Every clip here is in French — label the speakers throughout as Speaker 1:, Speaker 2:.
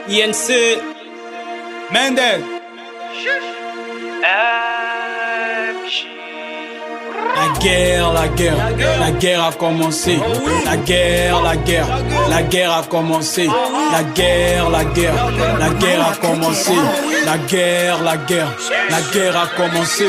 Speaker 1: INC
Speaker 2: Mendel. La guerre a commencé. La guerre a commencé. La guerre a commencé. La guerre a commencé.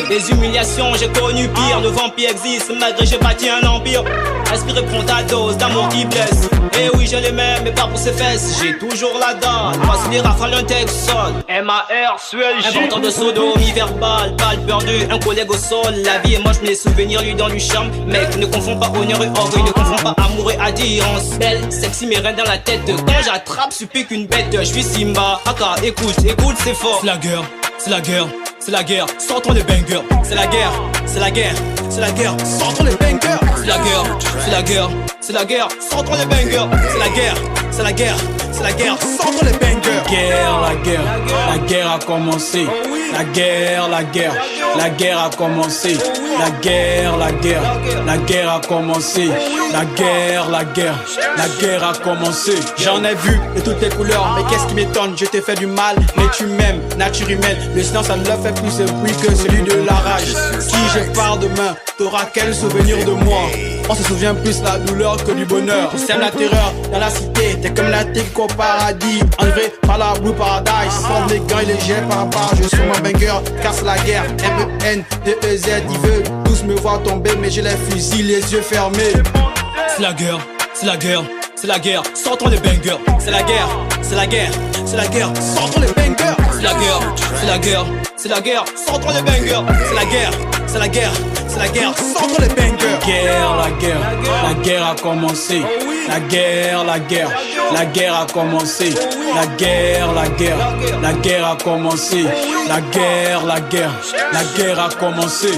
Speaker 1: Les humiliations, j'ai connu pire. Le vampire existe, malgré j'ai bâti un empire. Aspirez, prends ta dose d'amour qui blesse. Eh oui, je les mets, mais pas pour ses fesses. J'ai toujours la dalle. Passe les rafales, un texte sol. MAR, Suel, important de sodomie verbal. Balle perdue, un collègue au sol. La vie est moche, mais les souvenirs lui donnent du charme. Mec, ne confonds pas honneur et orgueil. Ne confonds pas amour et adhérence. Belle, sexy, mais rien dans la tête. Quand j'attrape, je pique une bête. Je suis Simba. Aka, écoute, c'est fort.
Speaker 2: C'est la guerre, c'est la guerre, c'est la guerre. Sortons les bangers. C'est la guerre, c'est la guerre, c'est la guerre. Sortons les bangers. C'est la guerre, c'est la guerre, c'est la guerre. Sortons les bangers. C'est la guerre, c'est la guerre, c'est la guerre. Sortons les bangers. La guerre a commencé. La guerre a commencé. La guerre a commencé. La guerre a commencé.
Speaker 3: J'en ai vu de toutes les couleurs, mais qu'est-ce qui m'étonne, je t'ai fait du mal, mais tu m'aimes, nature humaine. Le silence ça ne leur fait plus de bruit que celui de la rage. Si je pars demain, t'auras quel souvenir de moi? On se souvient plus la douleur que du bonheur. Tu sèmes la terreur dans la cité, t'es comme la tique au paradis. Enlevé par la Blue Paradise, sans les gants et les jets par part. Je suis mon banger, car c'est la guerre. MENDEZ, il veut tous me voir tomber, mais j'ai les fusils, les yeux fermés.
Speaker 2: C'est la guerre, c'est la guerre, c'est la guerre. Sortons les bangers.
Speaker 3: C'est la guerre, c'est la guerre, c'est la guerre. Sortons les bangers.
Speaker 2: C'est la guerre, c'est la guerre, c'est la guerre. Sortons les bangers.
Speaker 3: C'est la guerre, c'est la guerre, c'est la guerre. Sortons les bangers.
Speaker 2: La guerre a commencé. La guerre a commencé. La guerre a commencé. La guerre a commencé.